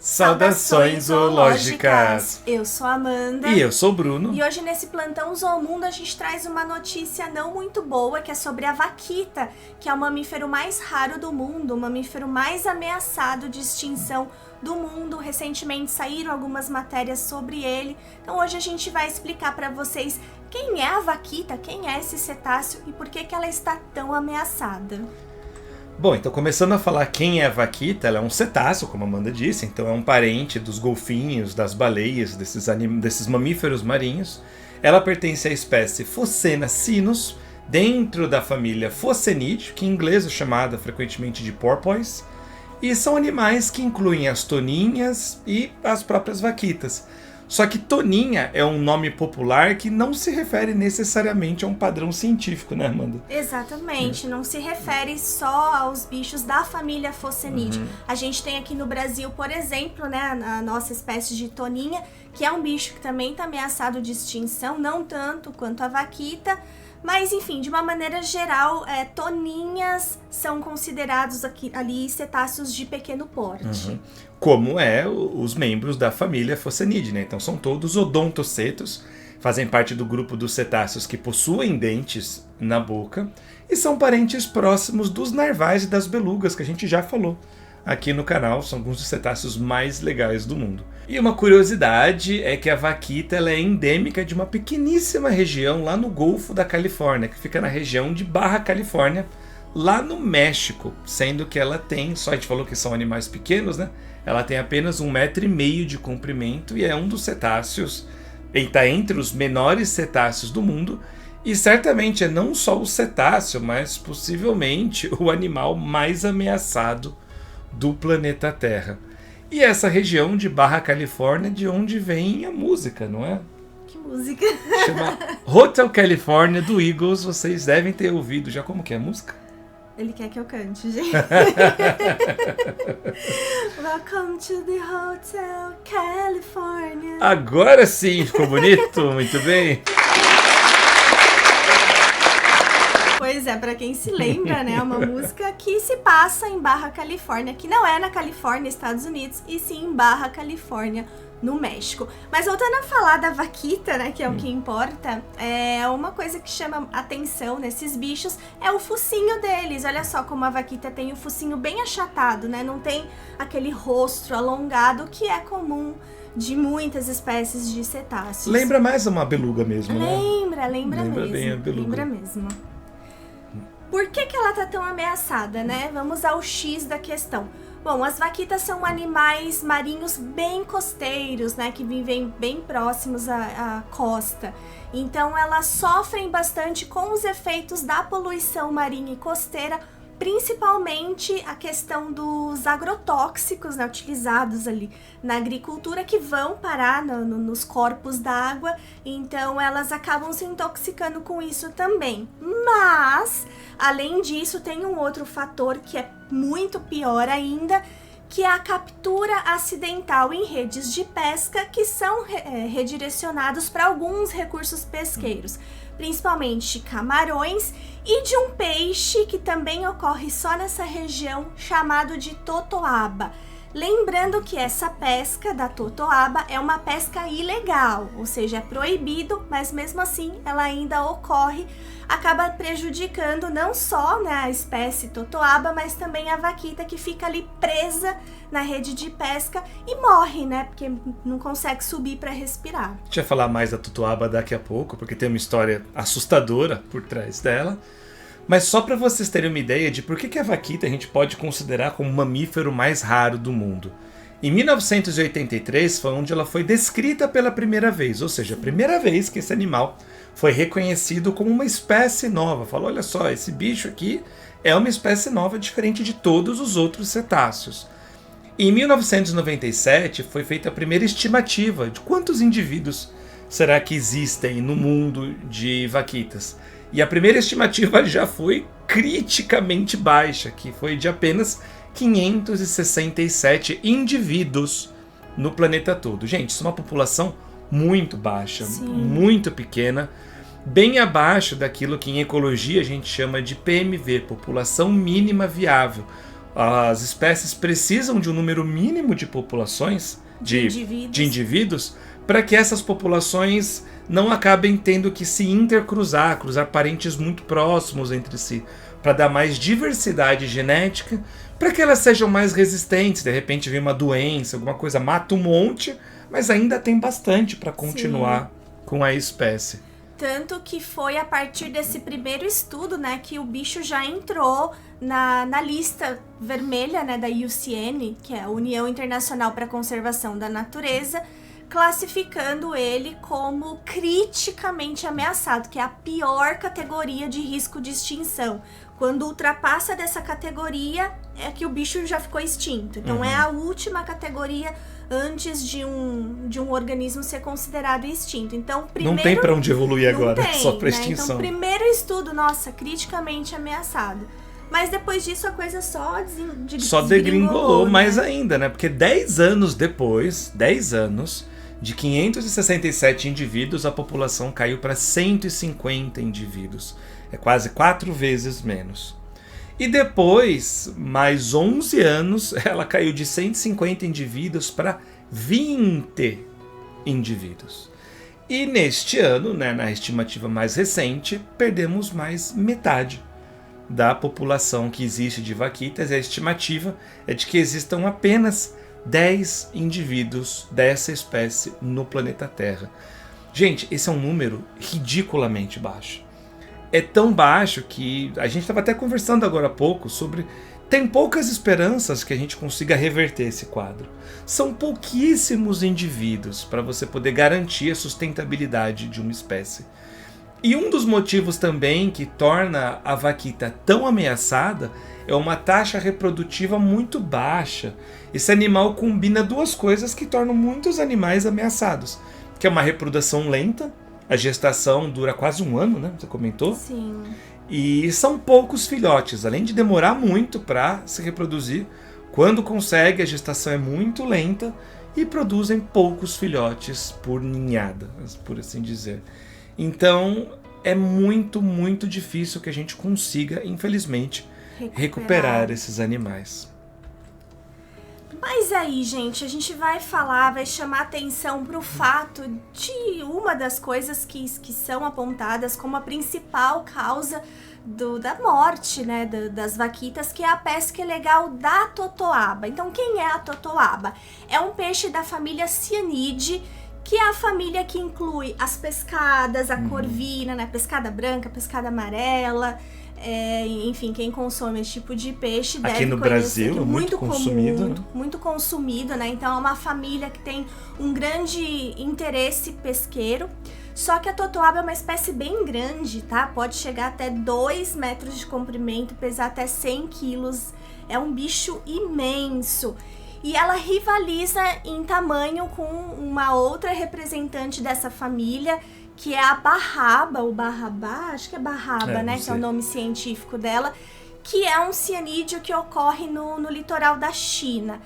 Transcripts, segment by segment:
Saudações zoológicas! Eu sou a Amanda. E eu sou o Bruno. E hoje nesse Plantão Zoomundo a gente traz uma notícia não muito boa, que é sobre a vaquita, que é o mamífero mais raro do mundo, o mamífero mais ameaçado de extinção do mundo. Recentemente saíram algumas matérias sobre ele. Então hoje a gente vai explicar para vocês quem é a vaquita, quem é esse cetáceo e por que ela está tão ameaçada. Bom, então começando a falar quem é a vaquita, ela é um cetáceo, como a Amanda disse, então é um parente dos golfinhos, das baleias, desses mamíferos marinhos. Ela pertence à espécie Phocena sinus, dentro da família Phocenidae, que em inglês é chamada frequentemente de porpoise, e são animais que incluem as toninhas e as próprias vaquitas. Só que toninha é um nome popular que não se refere necessariamente a um padrão científico, né, Amanda? Exatamente, não se refere só aos bichos da família Phocenidae. A gente tem aqui no Brasil, por exemplo, né, a nossa espécie de toninha, que é um bicho que também está ameaçado de extinção, não tanto quanto a vaquita, mas enfim, de uma maneira geral, toninhas são considerados ali cetáceos de pequeno porte. Como os membros da família Phocenidae, né? Então são todos odontocetos, fazem parte do grupo dos cetáceos que possuem dentes na boca e são parentes próximos dos narvais e das belugas, que a gente já falou aqui no canal, são alguns dos cetáceos mais legais do mundo. E uma curiosidade é que a vaquita ela é endêmica de uma pequeníssima região lá no Golfo da Califórnia, que fica na região de Baja Califórnia, lá no México, sendo que ela tem, só a gente falou que são animais pequenos, né? Ela tem apenas 1,5 metro de comprimento e é um dos cetáceos, ele está entre os menores cetáceos do mundo, e certamente é não só o cetáceo, mas possivelmente o animal mais ameaçado do planeta Terra. E essa região de Baja Califórnia, de onde vem a música, não é? Que música? Chama Hotel California, do Eagles, vocês devem ter ouvido já. Como que é a música? Ele quer que eu cante, gente. Welcome to the Hotel California. Agora sim, ficou bonito, muito bem. Pois é, pra quem se lembra, né, uma música que se passa em Baja Califórnia, que não é na Califórnia, Estados Unidos, e sim em Baja Califórnia, no México. Mas voltando a falar da vaquita, né, que é o que importa, uma coisa que chama atenção nesses bichos é o focinho deles. Olha só como a vaquita tem o focinho bem achatado, né, não tem aquele rosto alongado que é comum de muitas espécies de cetáceos. Lembra mais uma beluga mesmo, né? Lembra mesmo. Bem a beluga. Lembra mesmo. Por que ela tá tão ameaçada, né? Vamos ao X da questão. Bom, as vaquitas são animais marinhos bem costeiros, né? Que vivem bem próximos à costa. Então, elas sofrem bastante com os efeitos da poluição marinha e costeira, principalmente a questão dos agrotóxicos, né, utilizados ali na agricultura, que vão parar nos corpos d'água, então elas acabam se intoxicando com isso também. Mas, além disso, tem um outro fator que é muito pior ainda, que é a captura acidental em redes de pesca, que são redirecionados para alguns recursos pesqueiros, principalmente camarões, e de um peixe que também ocorre só nessa região, chamado de totoaba. Lembrando que essa pesca da totoaba é uma pesca ilegal, ou seja, é proibido, mas mesmo assim ela ainda ocorre, acaba prejudicando não só, né, a espécie totoaba, mas também a vaquita, que fica ali presa na rede de pesca e morre, né, porque não consegue subir para respirar. A gente vai falar mais da totoaba daqui a pouco, porque tem uma história assustadora por trás dela. Mas só para vocês terem uma ideia de por que a vaquita a gente pode considerar como o mamífero mais raro do mundo. Em 1983 foi onde ela foi descrita pela primeira vez, ou seja, a primeira vez que esse animal foi reconhecido como uma espécie nova. Falou, olha só, esse bicho aqui é uma espécie nova, diferente de todos os outros cetáceos. Em 1997 foi feita a primeira estimativa de quantos indivíduos será que existem no mundo de vaquitas. E a primeira estimativa já foi criticamente baixa, que foi de apenas 567 indivíduos no planeta todo. Gente, isso é uma população muito baixa, Sim. muito pequena, bem abaixo daquilo que em ecologia a gente chama de PMV, população mínima viável. As espécies precisam de um número mínimo de populações, de indivíduos, para que essas populações não acabem tendo que se intercruzar, cruzar parentes muito próximos entre si, para dar mais diversidade genética, para que elas sejam mais resistentes. De repente vem uma doença, alguma coisa, mata um monte, mas ainda tem bastante para continuar com a espécie. Tanto que foi a partir desse primeiro estudo, né, que o bicho já entrou na lista vermelha, né, da IUCN, que é a União Internacional para a Conservação da Natureza, classificando ele como criticamente ameaçado, que é a pior categoria de risco de extinção. Quando ultrapassa dessa categoria, é que o bicho já ficou extinto. Então é a última categoria antes de um organismo ser considerado extinto. Então, primeiro, não tem para onde evoluir agora, tem, só para né? extinção. Então, primeiro estudo, nossa, criticamente ameaçado. Mas depois disso a coisa só degringolou, né? mais ainda, né? Porque 10 anos depois, 10 anos, de 567 indivíduos, a população caiu para 150 indivíduos. É quase 4 vezes menos. E depois, mais 11 anos, ela caiu de 150 indivíduos para 20 indivíduos. E neste ano, né, na estimativa mais recente, perdemos mais metade da população que existe de vaquitas. A estimativa é de que existam apenas 10 indivíduos dessa espécie no planeta Terra. Gente, esse é um número ridiculamente baixo. É tão baixo que a gente estava até conversando agora há pouco sobre... Tem poucas esperanças que a gente consiga reverter esse quadro. São pouquíssimos indivíduos para você poder garantir a sustentabilidade de uma espécie. E um dos motivos também que torna a vaquita tão ameaçada é uma taxa reprodutiva muito baixa. Esse animal combina duas coisas que tornam muitos animais ameaçados, que é uma reprodução lenta. A gestação dura quase 1 ano, né? Você comentou? Sim. E são poucos filhotes, além de demorar muito para se reproduzir. Quando consegue, a gestação é muito lenta e produzem poucos filhotes por ninhada, por assim dizer. Então, é muito, muito difícil que a gente consiga, infelizmente, recuperar esses animais. Mas aí, gente, a gente vai chamar atenção para o fato de uma das coisas que são apontadas como a principal causa da morte, né, das vaquitas, que é a pesca ilegal da totoaba. Então, quem é a totoaba? É um peixe da família Cyanide, que é a família que inclui as pescadas, a corvina, né, pescada branca, pescada amarela. Enfim, quem consome esse tipo de peixe deve aqui no conhecer, Brasil é muito consumido, comum, né? Muito consumido, né? Então é uma família que tem um grande interesse pesqueiro. Só que a totoaba é uma espécie bem grande, tá? Pode chegar até 2 metros de comprimento, pesar até 100 quilos. É um bicho imenso. E ela rivaliza em tamanho com uma outra representante dessa família, que é a barraba, ou barrabá, acho que é barraba, né? Que é o nome científico dela, que é um cianídeo que ocorre no litoral da China.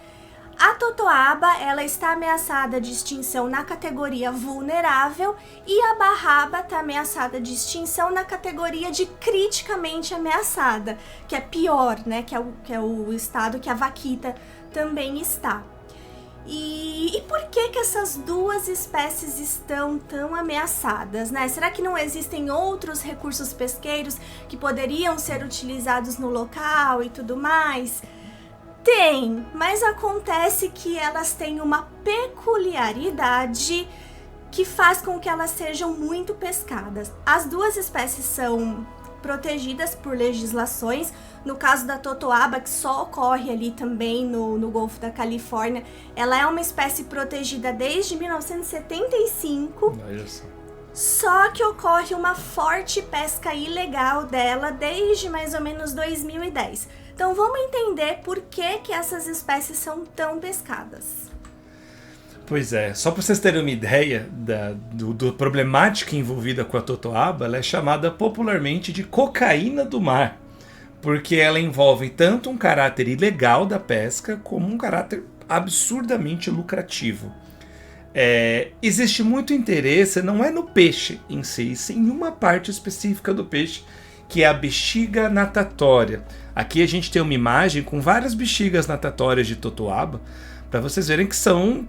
A totoaba, ela está ameaçada de extinção na categoria vulnerável e a barraba está ameaçada de extinção na categoria de criticamente ameaçada, que é pior, né? Que é o estado que a vaquita também está. E por que essas duas espécies estão tão ameaçadas, né? Será que não existem outros recursos pesqueiros que poderiam ser utilizados no local e tudo mais? Tem, mas acontece que elas têm uma peculiaridade que faz com que elas sejam muito pescadas. As duas espécies são protegidas por legislações. No caso da totoaba, que só ocorre ali também no Golfo da Califórnia, ela é uma espécie protegida desde 1975. Só que ocorre uma forte pesca ilegal dela desde mais ou menos 2010. Então vamos entender por que essas espécies são tão pescadas. Pois é, só para vocês terem uma ideia da problemática envolvida com a totoaba, ela é chamada popularmente de cocaína do mar, porque ela envolve tanto um caráter ilegal da pesca como um caráter absurdamente lucrativo. Existe muito interesse, não é no peixe em si, sim em uma parte específica do peixe, que é a bexiga natatória. Aqui a gente tem uma imagem com várias bexigas natatórias de totoaba, para vocês verem que são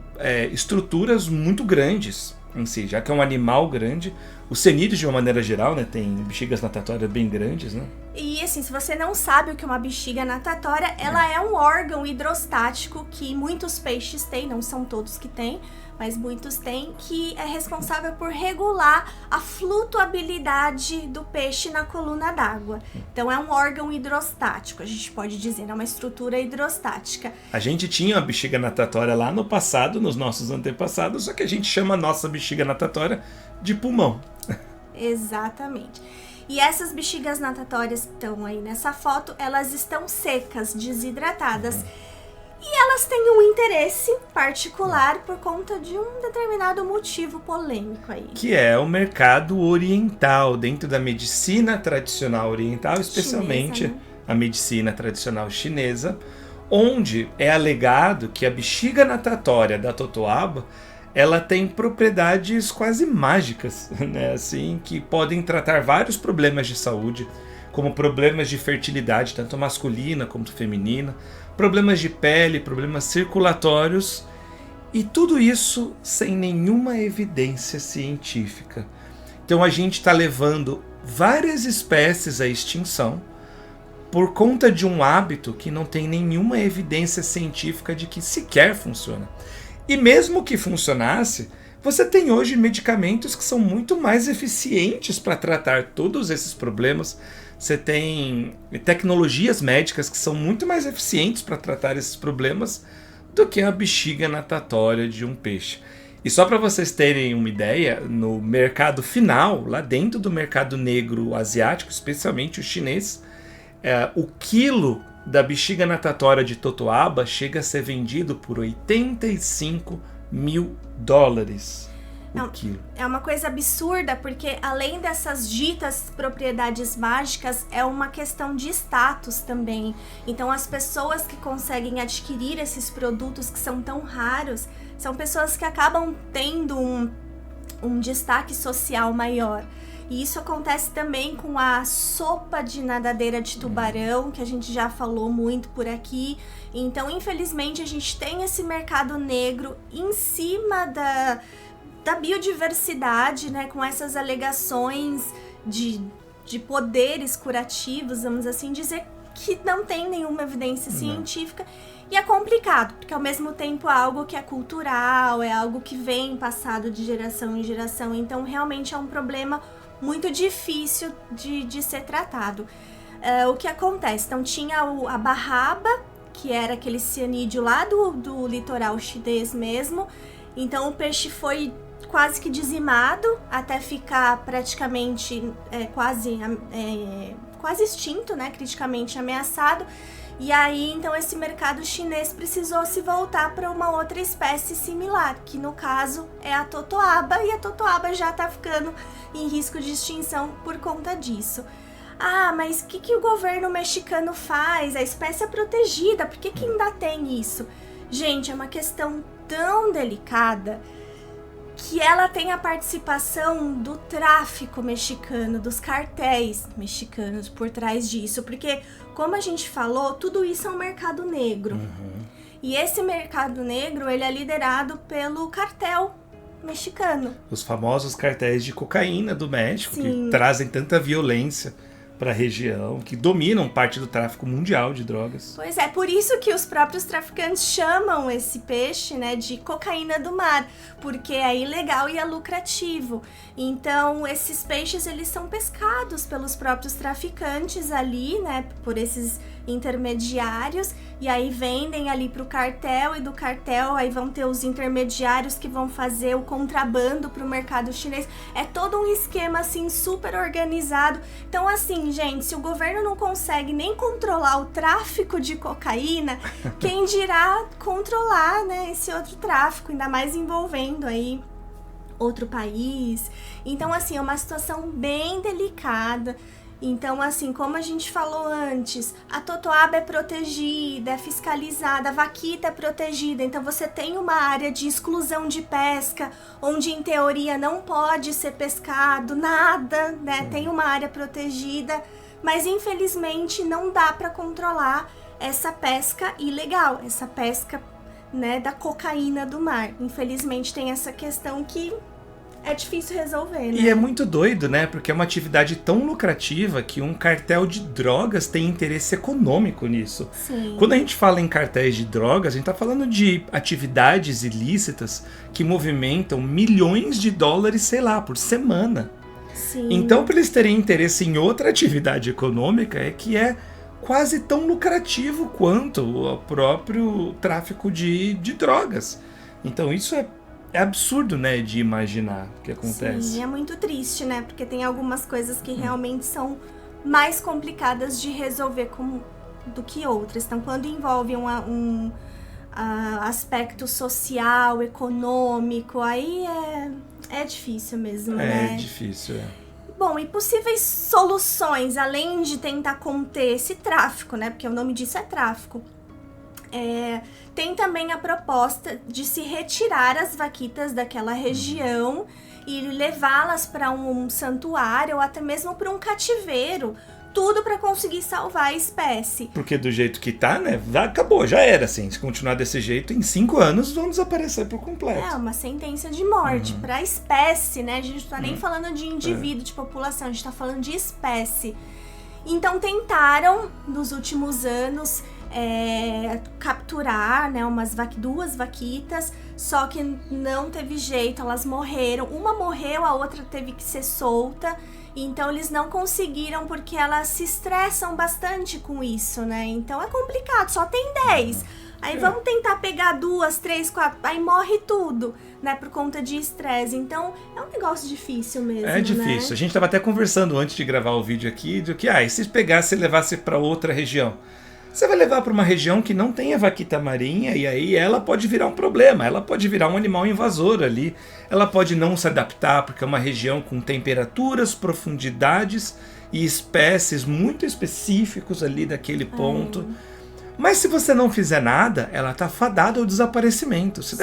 estruturas muito grandes em si, já que é um animal grande. Os cenídeos, de uma maneira geral, né, tem bexigas natatórias bem grandes, né? E assim, se você não sabe o que é uma bexiga natatória, ela é um órgão hidrostático que muitos peixes têm, não são todos que têm, mas muitos têm, que é responsável por regular a flutuabilidade do peixe na coluna d'água. Então é um órgão hidrostático, a gente pode dizer, é uma estrutura hidrostática. A gente tinha uma bexiga natatória lá no passado, nos nossos antepassados, só que a gente chama a nossa bexiga natatória de pulmão. Exatamente. E essas bexigas natatórias que estão aí nessa foto, elas estão secas, desidratadas. E elas têm um interesse particular por conta de um determinado motivo polêmico aí. Que é o mercado oriental, dentro da medicina tradicional oriental, especialmente chinesa, né? A medicina tradicional chinesa, onde é alegado que a bexiga natatória da totoaba, ela tem propriedades quase mágicas, né? Assim, que podem tratar vários problemas de saúde, como problemas de fertilidade, tanto masculina quanto feminina, problemas de pele, problemas circulatórios, e tudo isso sem nenhuma evidência científica. Então a gente está levando várias espécies à extinção por conta de um hábito que não tem nenhuma evidência científica de que sequer funciona. E mesmo que funcionasse, você tem hoje medicamentos que são muito mais eficientes para tratar todos esses problemas. Você tem tecnologias médicas que são muito mais eficientes para tratar esses problemas do que a bexiga natatória de um peixe. E só para vocês terem uma ideia, no mercado final, lá dentro do mercado negro asiático, especialmente o chinês, o quilo da bexiga natatória de totoaba chega a ser vendido por $85 mil o quilo. É uma coisa absurda, porque além dessas ditas propriedades mágicas, é uma questão de status também. Então as pessoas que conseguem adquirir esses produtos que são tão raros, são pessoas que acabam tendo um destaque social maior. E isso acontece também com a sopa de nadadeira de tubarão, que a gente já falou muito por aqui. Então, infelizmente, a gente tem esse mercado negro em cima da biodiversidade, né? Com essas alegações de poderes curativos, vamos assim dizer, que não tem nenhuma evidência científica. E é complicado, porque ao mesmo tempo é algo que é cultural, é algo que vem passado de geração em geração. Então, realmente é um problema muito difícil de ser tratado. O que acontece? Então tinha a barraba, que era aquele cianídeo lá do litoral chinês mesmo. Então o peixe foi quase que dizimado até ficar praticamente quase extinto, né? Criticamente ameaçado. E aí, então, esse mercado chinês precisou se voltar para uma outra espécie similar, que no caso é a totoaba, e a totoaba já está ficando em risco de extinção por conta disso. Ah, mas o que o governo mexicano faz? A espécie é protegida, por que ainda tem isso? Gente, é uma questão tão delicada que ela tem a participação do tráfico mexicano, dos cartéis mexicanos por trás disso, porque, como a gente falou, tudo isso é um mercado negro. E esse mercado negro, ele é liderado pelo cartel mexicano. Os famosos cartéis de cocaína do México, Sim. que trazem tanta violência para a região, que dominam parte do tráfico mundial de drogas. Pois é, por isso que os próprios traficantes chamam esse peixe, né, de cocaína do mar, porque é ilegal e é lucrativo. Então, esses peixes, eles são pescados pelos próprios traficantes ali, né, por esses intermediários, e aí vendem ali pro cartel, e do cartel aí vão ter os intermediários que vão fazer o contrabando pro mercado chinês. É todo um esquema, assim, super organizado. Então, assim, gente, se o governo não consegue nem controlar o tráfico de cocaína, quem dirá controlar, né, esse outro tráfico, ainda mais envolvendo aí outro país. Então, assim, é uma situação bem delicada. Então, assim, como a gente falou antes, a totoaba é protegida, é fiscalizada, a vaquita é protegida. Então, você tem uma área de exclusão de pesca, onde, em teoria, não pode ser pescado nada, né? Tem uma área protegida, mas infelizmente não dá para controlar essa pesca ilegal, essa pesca, né, da cocaína do mar. Infelizmente tem essa questão que é difícil resolver, né? E é muito doido, né? Porque é uma atividade tão lucrativa que um cartel de drogas tem interesse econômico nisso. Sim. Quando a gente fala em cartéis de drogas, a gente tá falando de atividades ilícitas que movimentam milhões de dólares, sei lá, por semana. Sim. Então, para eles terem interesse em outra atividade econômica, é que é quase tão lucrativo quanto o próprio tráfico de drogas. Então, isso é absurdo, né, de imaginar o que acontece. Sim, é muito triste, né? Porque tem algumas coisas que realmente são mais complicadas de resolver do que outras. Então, quando envolve um aspecto social, econômico, aí é difícil mesmo, né? É difícil, é. Bom, e possíveis soluções, além de tentar conter esse tráfico, né? Porque o nome disso é tráfico. Tem também a proposta de se retirar as vaquitas daquela região e levá-las para um santuário ou até mesmo para um cativeiro, tudo para conseguir salvar a espécie. Porque do jeito que tá, né, acabou, já era assim. Se continuar desse jeito, em 5 anos vão desaparecer por completo. É uma sentença de morte para a espécie, né? A gente não tá nem falando de indivíduo, de população, a gente tá falando de espécie. Então tentaram, nos últimos anos, capturar, né, duas vaquitas, só que não teve jeito, elas morreram. Uma morreu, a outra teve que ser solta. Então eles não conseguiram porque elas se estressam bastante com isso, né? Então é complicado, só tem 10. Aí vamos tentar pegar 2, 3, 4, aí morre tudo, né? Por conta de estresse. Então é um negócio difícil mesmo, É difícil. Né? A gente tava até conversando antes de gravar o vídeo aqui, de que, e se pegasse e levasse para outra região? Você vai levar para uma região que não tenha vaquita marinha e aí ela pode virar um problema, ela pode virar um animal invasor ali, ela pode não se adaptar porque é uma região com temperaturas, profundidades e espécies muito específicos ali daquele ponto. Mas se você não fizer nada, ela tá fadada ao desaparecimento. Se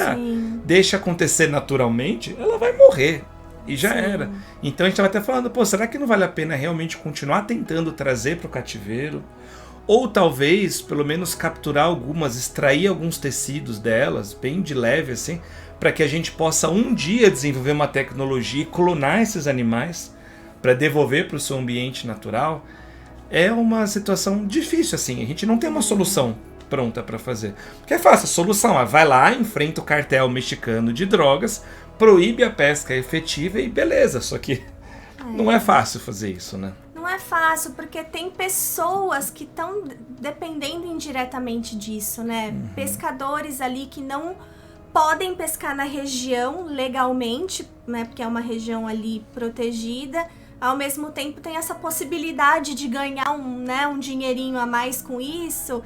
deixa acontecer naturalmente, ela vai morrer. E já era. Então a gente estava até falando, será que não vale a pena realmente continuar tentando trazer para o cativeiro? Ou talvez, pelo menos, capturar algumas, extrair alguns tecidos delas, bem de leve assim, para que a gente possa um dia desenvolver uma tecnologia e clonar esses animais para devolver para o seu ambiente natural. É uma situação difícil, assim. A gente não tem uma solução pronta para fazer. Porque é fácil, a solução vai lá, enfrenta o cartel mexicano de drogas, proíbe a pesca efetiva e beleza. Só que não é fácil fazer isso, né? Não é fácil, porque tem pessoas que estão dependendo indiretamente disso, né? Pescadores ali que não podem pescar na região legalmente, né? Porque é uma região ali protegida. Ao mesmo tempo tem essa possibilidade de ganhar um dinheirinho a mais com isso.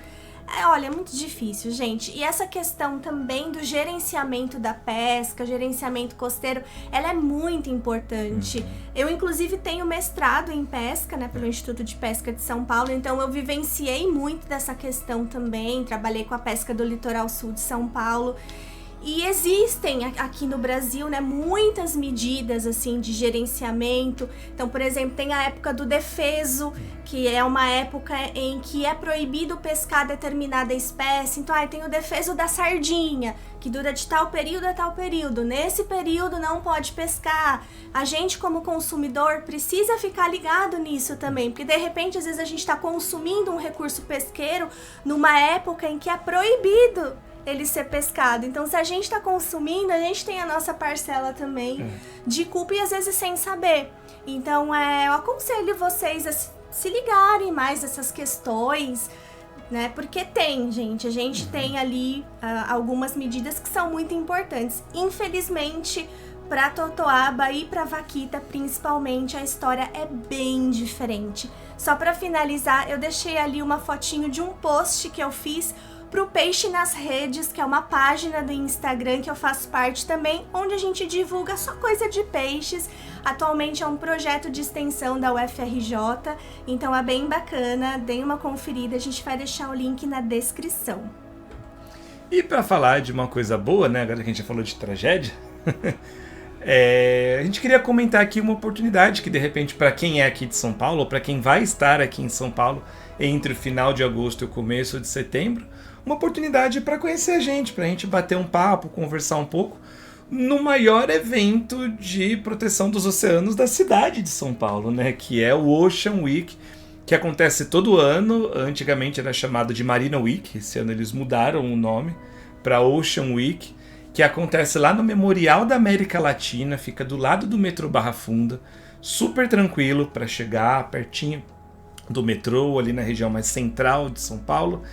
Olha, é muito difícil, gente. E essa questão também do gerenciamento da pesca, gerenciamento costeiro, ela é muito importante. Eu, inclusive, tenho mestrado em pesca, né, pelo Instituto de Pesca de São Paulo, então eu vivenciei muito dessa questão também, trabalhei com a pesca do litoral sul de São Paulo. E existem aqui no Brasil, né, muitas medidas assim de gerenciamento. Então, por exemplo, tem a época do defeso, que é uma época em que é proibido pescar determinada espécie. Então, tem o defeso da sardinha, que dura de tal período a tal período. Nesse período não pode pescar. A gente, como consumidor, precisa ficar ligado nisso também, porque de repente, às vezes a gente está consumindo um recurso pesqueiro numa época em que é proibido ele ser pescado. Então, se a gente está consumindo, a gente tem a nossa parcela também de culpa e às vezes sem saber. Então, eu aconselho vocês a se ligarem mais nessas questões, né? Porque a gente tem ali algumas medidas que são muito importantes. Infelizmente, para Totoaba e para Vaquita, principalmente, a história é bem diferente. Só para finalizar, eu deixei ali uma fotinho de um post que eu fiz pro Peixe nas Redes, que é uma página do Instagram que eu faço parte também, onde a gente divulga só coisa de peixes. Atualmente é um projeto de extensão da UFRJ, então é bem bacana, deem uma conferida, a gente vai deixar o link na descrição. E para falar de uma coisa boa, né, agora que a gente já falou de tragédia, A gente queria comentar aqui uma oportunidade que, de repente, para quem é aqui de São Paulo, ou para quem vai estar aqui em São Paulo entre o final de agosto e o começo de setembro, uma oportunidade para conhecer a gente bater um papo, conversar um pouco, no maior evento de proteção dos oceanos da cidade de São Paulo, né? Que é o Ocean Week, que acontece todo ano. Antigamente era chamado de Marina Week, esse ano eles mudaram o nome para Ocean Week, que acontece lá no Memorial da América Latina, fica do lado do metrô Barra Funda, super tranquilo para chegar, pertinho do metrô, ali na região mais central de São Paulo.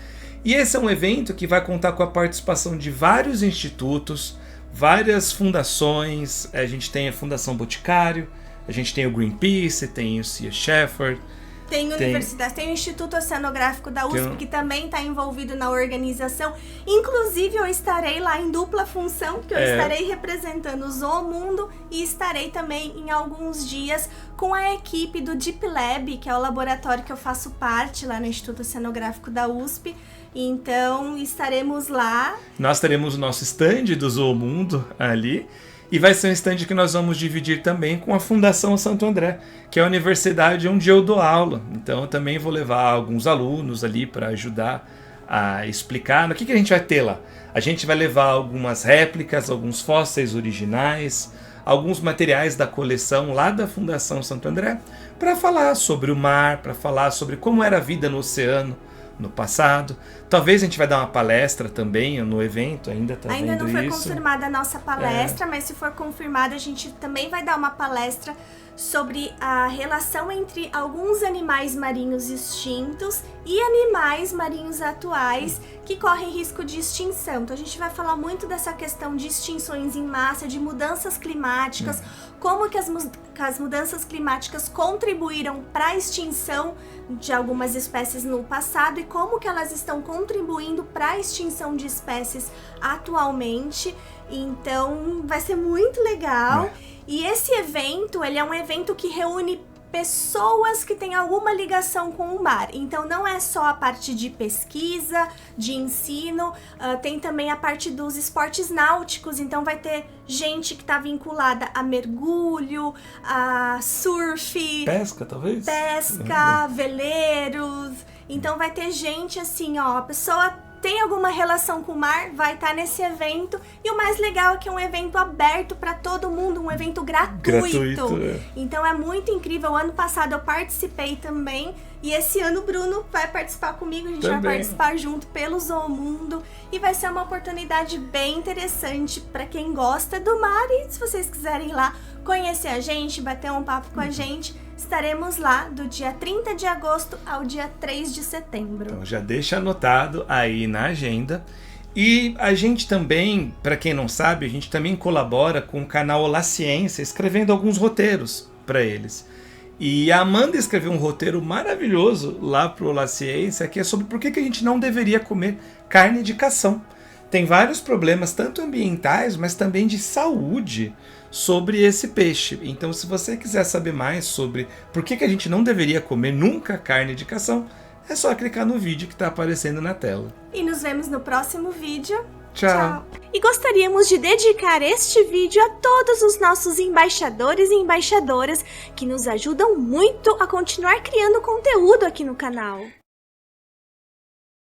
E esse é um evento que vai contar com a participação de vários institutos, várias fundações. A gente tem a Fundação Boticário, a gente tem o Greenpeace, tem o Sea Shepherd, tem universidades, tem o Instituto Oceanográfico da USP, que também está envolvido na organização. Inclusive, eu estarei lá em dupla função, porque eu estarei representando o Zoomundo e estarei também em alguns dias com a equipe do Deep Lab, que é o laboratório que eu faço parte lá no Instituto Oceanográfico da USP. Então, estaremos lá. Nós teremos o nosso stand do Zoomundo ali. E vai ser um stand que nós vamos dividir também com a Fundação Santo André, que é a universidade onde eu dou aula. Então eu também vou levar alguns alunos ali para ajudar a explicar. O que a gente vai ter lá? A gente vai levar algumas réplicas, alguns fósseis originais, alguns materiais da coleção lá da Fundação Santo André, para falar sobre o mar, para falar sobre como era a vida no oceano no passado. Talvez a gente vai dar uma palestra também no evento, ainda não foi confirmada a nossa palestra, mas se for confirmada a gente também vai dar uma palestra sobre a relação entre alguns animais marinhos extintos e animais marinhos atuais que correm risco de extinção. Então a gente vai falar muito dessa questão de extinções em massa, de mudanças climáticas, como que as mudanças climáticas contribuíram para a extinção de algumas espécies no passado e como que elas estão contribuindo para a extinção de espécies atualmente. Então vai ser muito legal. E esse evento, ele é um evento que reúne pessoas que têm alguma ligação com o mar. Então não é só a parte de pesquisa, de ensino, tem também a parte dos esportes náuticos. Então vai ter gente que está vinculada a mergulho, a surf, pesca talvez? Pesca, veleiros. Então vai ter gente assim, ó, a pessoa tem alguma relação com o mar, vai estar nesse evento. E o mais legal é que é um evento aberto para todo mundo, um evento gratuito. Então é muito incrível. Ano passado eu participei também. E esse ano o Bruno vai participar comigo. A gente vai participar junto pelo Zoomundo. E vai ser uma oportunidade bem interessante para quem gosta do mar. E se vocês quiserem ir lá conhecer a gente, bater um papo com a gente, estaremos lá do dia 30 de agosto ao dia 3 de setembro. Então já deixa anotado aí na agenda. E a gente também, para quem não sabe, a gente também colabora com o canal Olá Ciência, escrevendo alguns roteiros para eles. E a Amanda escreveu um roteiro maravilhoso lá pro Olá Ciência, que é sobre por que a gente não deveria comer carne de cação. Tem vários problemas, tanto ambientais, mas também de saúde, sobre esse peixe. Então, se você quiser saber mais sobre por que a gente não deveria comer nunca carne de cação, é só clicar no vídeo que está aparecendo na tela. E nos vemos no próximo vídeo. Tchau! E gostaríamos de dedicar este vídeo a todos os nossos embaixadores e embaixadoras que nos ajudam muito a continuar criando conteúdo aqui no canal.